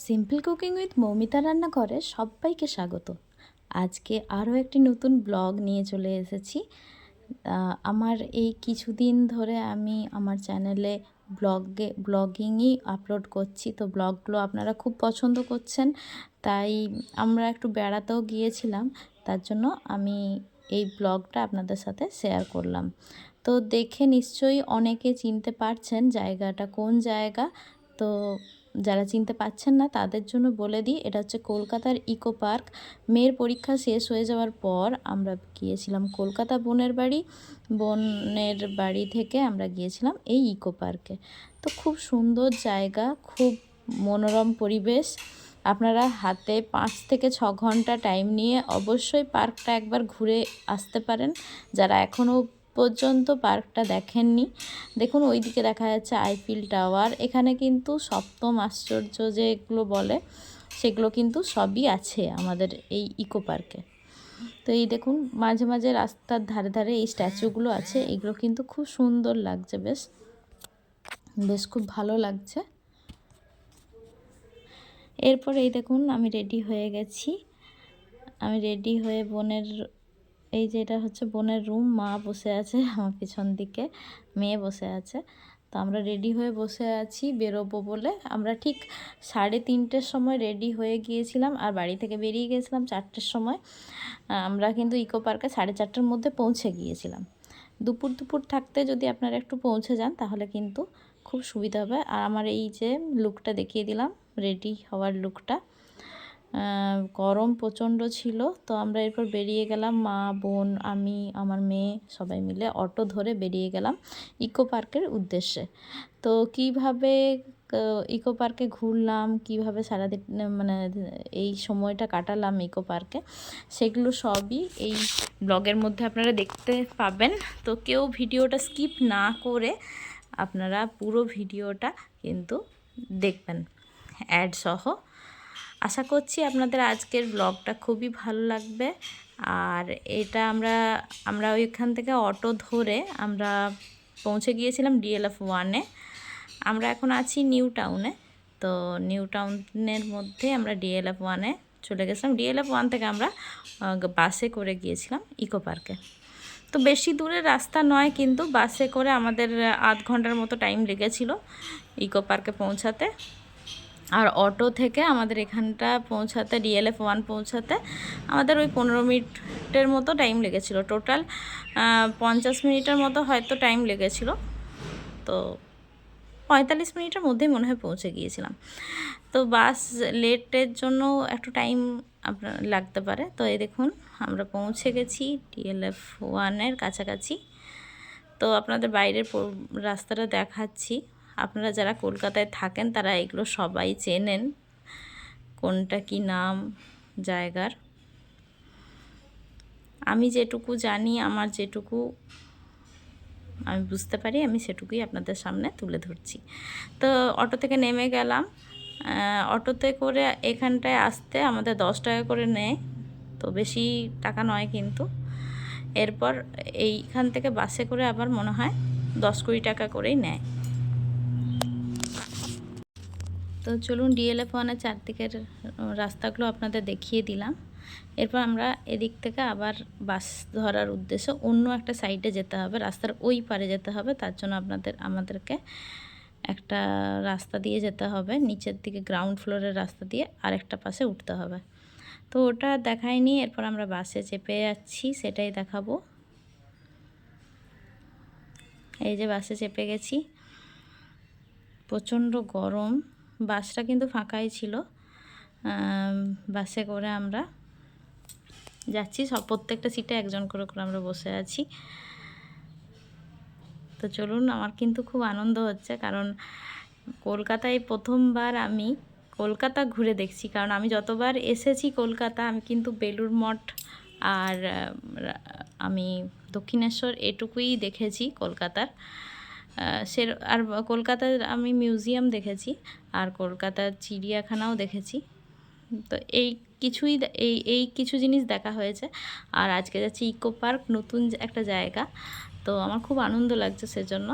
Simple cooking with Moumita রান্নাঘরে সবাইকে স্বাগত। আজকে আরও একটি নতুন ব্লগ নিয়ে চলে এসেছি। আমার এই কিছুদিন ধরে আমি আমার চ্যানেলে ব্লগিংই আপলোড করছি, তো ব্লগগুলো আপনারা খুব পছন্দ করছেন, তাই আমরা একটু বেড়াতেও গিয়েছিলাম। তার জন্য আমি এই ব্লগটা আপনাদের সাথে শেয়ার করলাম। তো দেখে নিশ্চয়ই অনেকে চিনতে পারছেন জায়গাটা কোন জায়গা। তো যারা চিনতে পারছেন না তাদের জন্য বলে দিই, এটা হচ্ছে কলকাতার ইকো পার্ক। মেয়ের পরীক্ষা শেষ হয়ে যাওয়ার পর আমরা গিয়েছিলাম কলকাতা বোনের বাড়ি থেকে আমরা গিয়েছিলাম এই ইকো পার্কে। তো খুব সুন্দর জায়গা, খুব মনোরম পরিবেশ। আপনারা হাতে 5 থেকে 6 ঘন্টা টাইম নিয়ে অবশ্যই পার্কটা একবার ঘুরে আসতে পারেন, যারা এখনও পর্যন্ত পার্কটা দেখেননি। দেখুন ওইদিকে দেখা যাচ্ছে আইফিল টাওয়ার। এখানে কিন্তু সপ্তম আশ্চর্য যেগুলো বলে সেগুলো কিন্তু সবই আছে আমাদের এই ইকো পার্কে। তো এই দেখুন মাঝে মাঝে রাস্তার ধারে ধারে এই স্ট্যাচুগুলো আছে, এগুলো কিন্তু খুব সুন্দর লাগছে, বেশ বেশ খুব ভালো লাগছে। এরপর এই দেখুন আমি রেডি হয়ে গেছি। আমি রেডি হয়ে এই যে এটা হচ্ছে বোনের রুম, মা বসে আছে আমার পিছন দিকে, মেয়ে বসে আছে। তো আমরা রেডি হয়ে বসে আছি বেরোবো বলে। আমরা ঠিক 3:30-র সময় রেডি হয়ে গিয়েছিলাম আর বাড়ি থেকে বেরিয়ে গিয়েছিলাম 4টের সময়। আমরা কিন্তু ইকো পার্কে 4:30-র মধ্যে পৌঁছে গিয়েছিলাম। দুপুর থাকতে যদি আপনারা একটু পৌঁছে যান তাহলে কিন্তু খুব সুবিধা হবে। আর আমার এই যে লুকটা দেখিয়ে দিলাম, রেডি হওয়ার লুকটা। গরম প্রচণ্ড ছিল, তো আমরা এরপর বেরিয়ে গেলাম, মা বোন আমি আমার মেয়ে সবাই মিলে অটো ধরে বেরিয়ে গেলাম ইকো পার্কের উদ্দেশ্যে। তো কিভাবে ইকো পার্কে ঘুরলাম, কিভাবে সারাদিন মানে এই সময়টা কাটালাম ইকো পার্কে, সেগুলো সবই এই ব্লগের মধ্যে আপনারা দেখতে পাবেন। তো কেউ ভিডিওটা স্কিপ না করে আপনারা পুরো ভিডিওটা কিন্তু দেখবেন অ্যাড সহ। আশা করছি আপনাদের আজকের ব্লগটা খুবই ভালো লাগবে। আর এটা আমরা ওইখান থেকে অটো ধরে আমরা পৌঁছে গিয়েছিলাম DLF 1-এ। আমরা এখন আছি নিউ টাউনে। তো নিউ টাউনের মধ্যে আমরা DLF 1-এ চলে গেছিলাম। DLF 1 থেকে আমরা বাসে করে গিয়েছিলাম ইকো পার্কে। তো বেশি দূরের রাস্তা নয়, কিন্তু বাসে করে আমাদের আধ ঘন্টার মতো টাইম লেগেছিল ইকো পার্কে পৌঁছাতে। আর অটো থেকে আমাদের এখানটা পৌঁছাতে, DLF 1 পৌঁছাতে আমাদের ওই 15 মিনিটের মতো টাইম লেগেছিল। টোটাল 50 মিনিটের মতো হয়তো টাইম লেগেছিল। তো 45 মিনিটের মধ্যেই মনে হয় পৌঁছে গিয়েছিলাম। তো বাস লেটের জন্য একটু টাইম আপনার লাগতে পারে। তো এই দেখুন আমরা পৌঁছে গেছি DLF 1-এর কাছাকাছি। তো আপনাদের বাইরের রাস্তাটা দেখাচ্ছি। আপনারা যারা কলকাতায় থাকেন তারা এগুলো সবাই চেনেন, কোনটা কি নাম জায়গার। আমি যেটুকু জানি, আমার যেটুকু আমি বুঝতে পারি, আমি সেটুকুই আপনাদের সামনে তুলে ধরছি। তো অটো থেকে নেমে গেলাম। অটোতে করে এখানটায় আসতে আমাদের 10 টাকা করে নেয়, তো বেশি টাকা নয় কিন্তু। এরপর এইখান থেকে বাসে করে আবার মনে হয় 10-20 টাকা করেই নেয়। তো চলুন DLF 1-এর চারদিকের রাস্তাগুলো আপনাদের দেখিয়ে দিলাম। এরপর আমরা এদিক থেকে আবার বাস ধরার উদ্দেশ্যে অন্য একটা সাইডে যেতে হবে, রাস্তার ওই পারে যেতে হবে। তার জন্য আমাদেরকে একটা রাস্তা দিয়ে যেতে হবে, নিচের দিকে গ্রাউন্ড ফ্লোরের রাস্তা দিয়ে আরেকটা পাশে উঠতে হবে। তো ওটা দেখাইনি। এরপর আমরা বাসে চেপে যাচ্ছি, সেটাই দেখাবো। এই যে বাসে চেপে গেছি, প্রচণ্ড গরম। বাসটা কিন্তু ফাঁকাই ছিল। বাসে করে আমরা যাচ্ছি, প্রত্যেকটা সিটে একজন করে করে আমরা বসে আছি। তো চলুন, আমার কিন্তু খুব আনন্দ হচ্ছে, কারণ কলকাতায় প্রথমবার আমি কলকাতা ঘুরে দেখছি। কারণ আমি যতবার এসেছি কলকাতা, আমি কিন্তু বেলুড় মঠ আর আমি দক্ষিণেশ্বর এটুকুই দেখেছি কলকাতার। আর কলকাতার আমি মিউজিয়াম দেখেছি, আর কলকাতার চিড়িয়াখানাও দেখেছি। তো এই কিছু জিনিস দেখা হয়েছে। আর আজকে যাচ্ছি ইকো পার্ক, নতুন একটা জায়গা। তো আমার খুব আনন্দ লাগছে সেজন্য।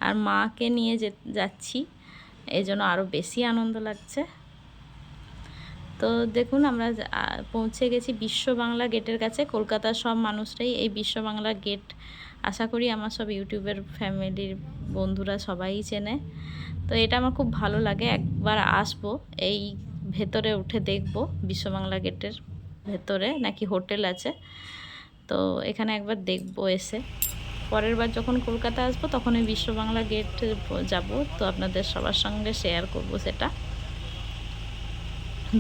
আর মাকে নিয়ে যাচ্ছি, এই জন্য আরও বেশি আনন্দ লাগছে। তো দেখুন আমরা পৌঁছে গেছি বিশ্ব বাংলা গেটের কাছে। কলকাতার সব মানুষরাই এই বিশ্ব বাংলা গেট আশা করি আমার সব ইউটিউবের ফ্যামিলির বন্ধুরা সবাই চেনে। তো এটা আমার খুব ভালো লাগে, একবার আসবো এই ভেতরে উঠে দেখব বিশ্ব বাংলা গেটের ভেতরে নাকি হোটেল আছে। তো এখানে একবার দেখব এসে, পরের বার যখন কলকাতা আসবো তখন ওই বিশ্ব বাংলা গেট যাব, তো আপনাদের সবার সঙ্গে শেয়ার করব সেটা।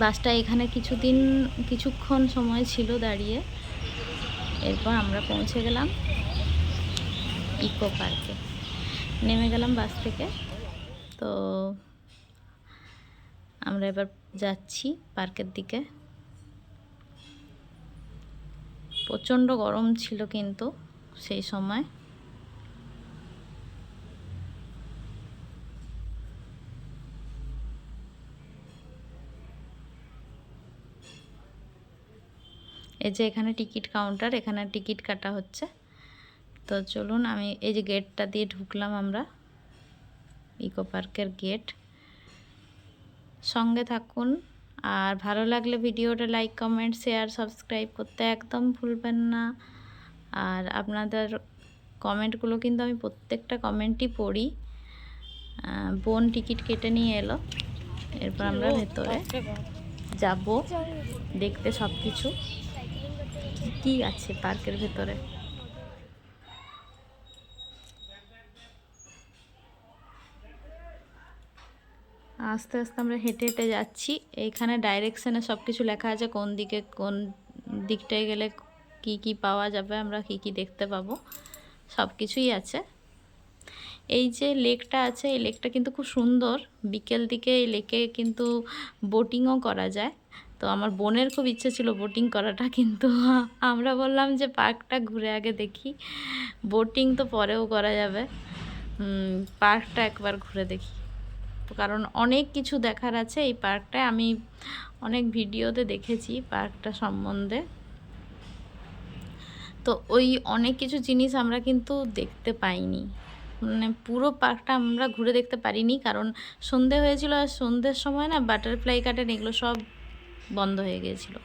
বাসটা এখানে কিছুক্ষণ সময় ছিল দাঁড়িয়ে, এরপর আমরা পৌঁছে গেলাম ইকো পার্কে। নেমে গেলাম বাস থেকে। তো আমরা এবার যাচ্ছি পার্কের দিকে। প্রচণ্ড গরম ছিল কিন্তু সেই সময়। এই যে এখানে টিকিট কাউন্টার, এখানে টিকিট কাটা হচ্ছে। তো চলুন, আমি এই যে গেটটা দিয়ে ঢুকলাম আমরা, ইকো পার্কের গেট। সঙ্গে থাকুন, আর ভালো লাগলে ভিডিওটা লাইক, কমেন্ট, শেয়ার, সাবস্ক্রাইব করতে একদম ভুলবেন না। আর আপনাদের কমেন্টগুলো কিন্তু আমি প্রত্যেকটা কমেন্টই পড়ি। বোন টিকিট কেটে নিয়ে এলো, এরপর আমরা ভেতরে যাব দেখতে সব কিছু কি আছে পার্কের ভেতরে। আস্তে আস্তে আমরা হেঁটে হেঁটে যাচ্ছি। এইখানে ডাইরেকশানে সব কিছু লেখা আছে, কোন দিকটায় গেলে কি কি পাওয়া যাবে, আমরা কি কি দেখতে পাবো, সব কিছুই আছে। এই যে লেকটা আছে, এই লেকটা কিন্তু খুব সুন্দর। বিকেল দিকে এই লেকে কিন্তু বোটিংও করা যায়। তো আমার বোনের খুব ইচ্ছে ছিল বোটিং করাটা, কিন্তু আমরা বললাম যে পার্কটা ঘুরে আগে দেখি, বোটিং তো পরেও করা যাবে, পার্কটা একবার ঘুরে দেখি। কারণ অনেক কিছু দেখার আছে এই পার্কটায়, আমি অনেক ভিডিওতে দেখেছি পার্কটা সম্বন্ধে। তো ওই অনেক কিছু জিনিস আমরা কিন্তু দেখতে পাইনি, মানে পুরো পার্কটা আমরা ঘুরে দেখতে পারিনি, কারণ সন্ধে হয়েছিল। আর সন্ধ্যের সময় না বাটারফ্লাই গার্ডেন এগুলো সব বন্ধ হয়ে গিয়েছিল।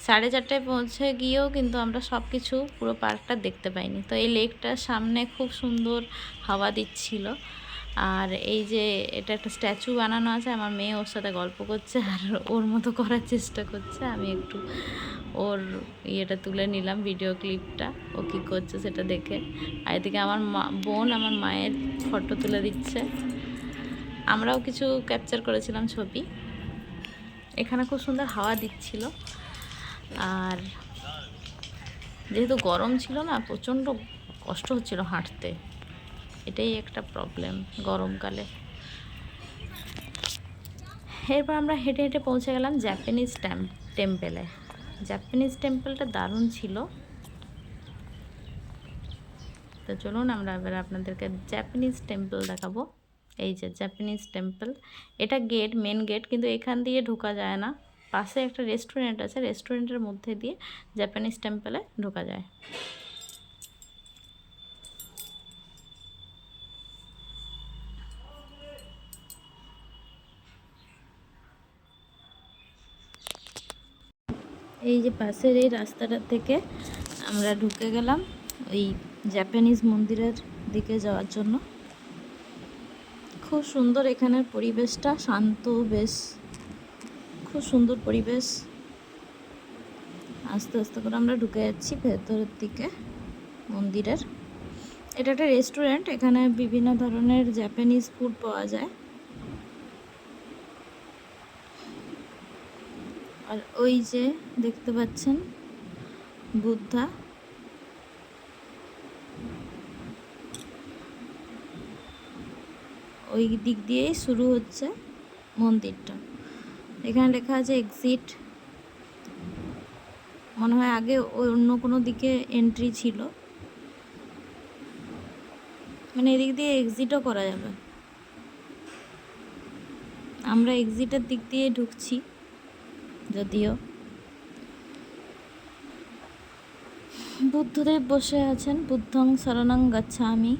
4:30টায় পৌঁছে গিয়েও কিন্তু আমরা সব কিছু পুরো পার্কটা দেখতে পাইনি। তো এই লেকটার সামনে খুব সুন্দর হাওয়া দিচ্ছিল। আর এই যে এটা একটা স্ট্যাচু বানানো আছে, আমার মেয়ে ওর সাথে গল্প করছে আর ওর মতো করার চেষ্টা করছে। আমি একটু ওর ইয়েটা তুলে নিলাম, ভিডিও ক্লিপটা, ও কী করছে সেটা দেখে। আর এদিকে আমার বোন আমার মায়ের ফটো তুলে দিচ্ছে। আমরাও কিছু ক্যাপচার করেছিলাম ছবি। এখানে খুব সুন্দর হাওয়া দিচ্ছিল। আর যেহেতু গরম ছিল না, প্রচণ্ড কষ্ট হচ্ছিল হাঁটতে, এটাই একটা প্রবলেম গরমকালে। এরপর আমরা হেঁটে হেঁটে পৌঁছে গেলাম জাপানিজ টেম্পেলে। জাপানিজ টেম্পলটা দারুণ ছিল। তো চলুন আমরা এবার আপনাদেরকে জাপানিজ টেম্পল দেখাবো। এই যে জাপানিজ টেম্পল, এটা গেট, মেন গেট, কিন্তু এখান দিয়ে ঢোকা যায় না। পাশে একটা রেস্টুরেন্ট আছে, রেস্টুরেন্টের মধ্যে দিয়ে জাপানিজ টেম্পলে ঢোকা যায়। এই যে পাশের এই রাস্তাটা থেকে আমরা ঢুকে গেলাম ওই জাপানিজ মন্দিরের দিকে যাওয়ার জন্য। খুব সুন্দর এখানের পরিবেশটা, শান্ত, বেশ খুব সুন্দর পরিবেশ। আস্তে আস্তে করে আমরা ঢুকে যাচ্ছি ভেতরের দিকে মন্দিরের। এটা একটা রেস্টুরেন্ট, এখানে বিভিন্ন ধরনের জাপানিজ ফুড পাওয়া যায়। আর ওই যে দেখতে পাচ্ছেন বুদ্ধা, ওই দিক দিয়েই শুরু হচ্ছে মন্দিরটা। এখানে লেখা আছে এক্সিট, মনে হয় আগে অন্য কোনো দিকে এন্ট্রি ছিল, মানে এদিক দিয়ে এক্সিটও করা যাবে। আমরা এক্সিটের দিক দিয়ে ঢুকছি, যদিও বুদ্ধদেব বসে আছেন, বুদ্ধং শরণং গচ্ছামি।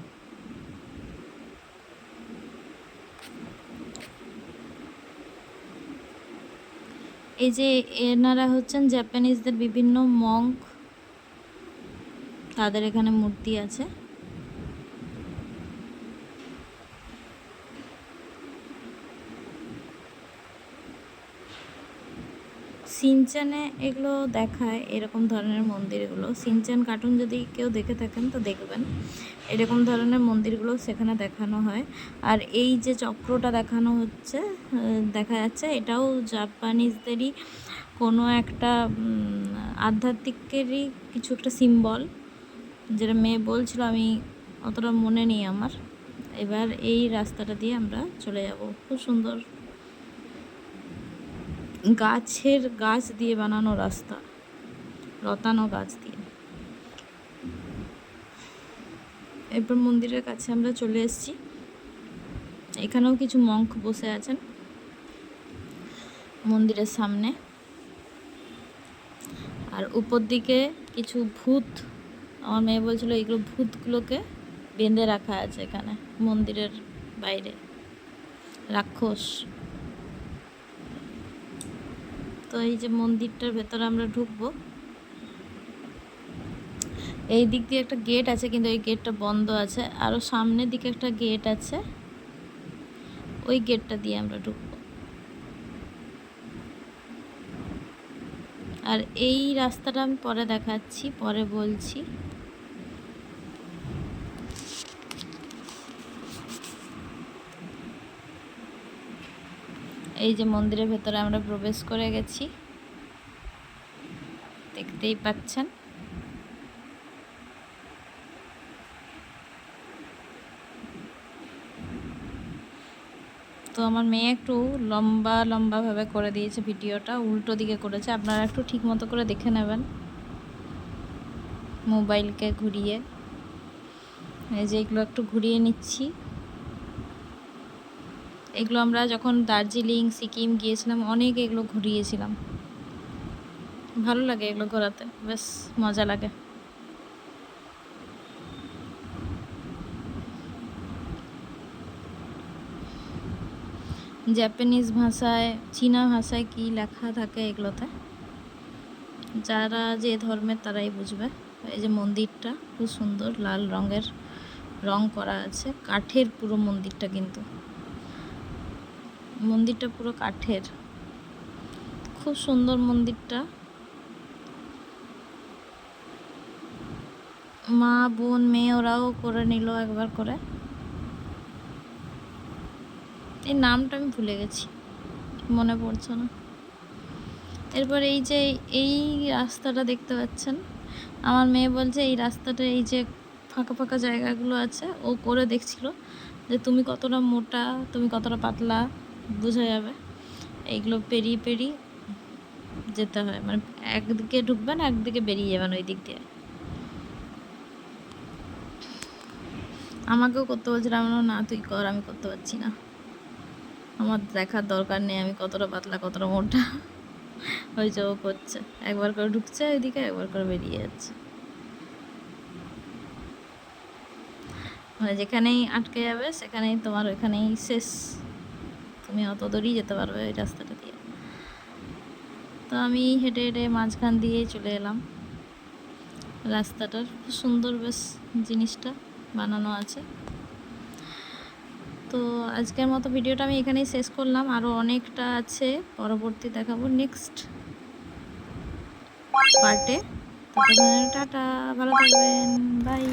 এই যে এনারা হচ্ছেন জাপানিজদের বিভিন্ন মঙ্ক, তাদের এখানে মূর্তি আছে। সিনচ্যানে এগুলো দেখায়, এরকম ধরনের মন্দিরগুলো। সিনচ্যান কার্টুন যদি কেউ দেখে থাকেন তো দেখবেন, এরকম ধরনের মন্দিরগুলো সেখানে দেখানো হয়। আর এই যে চক্রটা দেখানো হচ্ছে, দেখা যাচ্ছে, এটাও জাপানিজদেরই কোনো একটা আধ্যাত্মিকেরই কিছু একটা সিম্বল, যেটা মেয়ে বলছিল, আমি অতটা মনে নেই আমার। এবার এই রাস্তাটা দিয়ে আমরা চলে যাব। খুব সুন্দর গাছ দিয়ে বানানো রাস্তা, লতানো গাছ দিয়ে। এরপর মন্দিরের কাছে আমরা চলে এসেছি। এখানেও কিছু মঙ্ক বসে আছেন মন্দিরের সামনে। আর উপর দিকে কিছু ভূত, আমার মেয়ে বলছিল এইগুলো ভূতগুলোকে বেঁধে রাখা আছে এখানে মন্দিরের বাইরে, রাক্ষস। তো এই যে মন্দিরটার ভেতরে আমরা ঢুকবো, এই দিক দিয়ে একটা গেট আছে, কিন্তু এই গেটটা বন্ধ আছে। আরও সামনের দিকে একটা গেট আছে, ওই গেটটা দিয়ে আমরা ঢুকবো। আর এই রাস্তাটা আমি পরে দেখাচ্ছি, পরে বলছি। এই যে মন্দিরের ভেতরে আমরা প্রবেশ করে গেছি, দেখতেই পাচ্ছেন। তো আমার মেয়ে একটু লম্বাভাবে করে দিয়েছে ভিডিওটা, উল্টো দিকে করেছে। আপনারা একটু ঠিক মতো করে দেখে নেবেন মোবাইলকে ঘুরিয়ে। এই যে এগুলো একটু ঘুরিয়ে নিচ্ছি। এগুলো আমরা যখন দার্জিলিং, সিকিম গিয়েছিলাম, অনেক এগুলো ঘুরিয়েছিলাম। ভালো লাগে এগুলো ঘোরাতে, বেশ মজা লাগে। জাপানিজ ভাষায়, চীনা ভাষায় কি লেখা থাকে এগুলোতে, যারা যে ধর্মের তারাই বুঝবে। এই যে মন্দিরটা খুব সুন্দর, লাল রঙের রং করা আছে, কাঠের পুরো মন্দিরটা, কিন্তু মন্দিরটা পুরো কাঠের, খুব সুন্দর মন্দিরটা। মা, বোন, মেয়ে ওরাও করে নিল একবার করে। এই নামটা আমি ভুলে গেছি, মনে পড়ছে না। এরপর এই যে এই রাস্তাটা দেখতে পাচ্ছেন, আমার মেয়ে বলছে এই রাস্তাটা, এই যে ফাঁকা ফাঁকা জায়গাগুলো আছে, ও করে দেখছিল যে তুমি কতটা মোটা, তুমি কতটা পাতলা, বোঝা যাবে। এইগুলো পেরিয়ে পেরিয়ে যেতে হয়, মানে একদিকে ঢুকবেন, একদিকে বেরিয়ে যাবেন ওই দিক দিয়ে। আমাকেও করতে বলছিলাম, না তুই কর, আমি করতে পারছি না, আমার দেখার দরকার নেই আমি কতটা পাতলা কতটা মোটা। ওই যে ও করছে, একবার করে ঢুকছে ওইদিকে, একবার করে বেরিয়ে যাচ্ছে, মানে যেখানেই আটকে যাবে সেখানেই তোমার ওইখানেই শেষ, তুমি অত দূরই যেতে পারবে ওই রাস্তাটা দিয়ে। তো আমি হেঁটে হেঁটে মাঝখান দিয়ে চলে এলাম। রাস্তাটার খুব সুন্দর বেশ জিনিসটা বানানো আছে। তো আজকের মতো ভিডিওটা আমি এখানেই শেষ করলাম, আরও অনেকটা আছে, পরবর্তী দেখাবো নেক্সট পার্টে। ততক্ষণ টাটা, ভালো থাকবেন, বাই।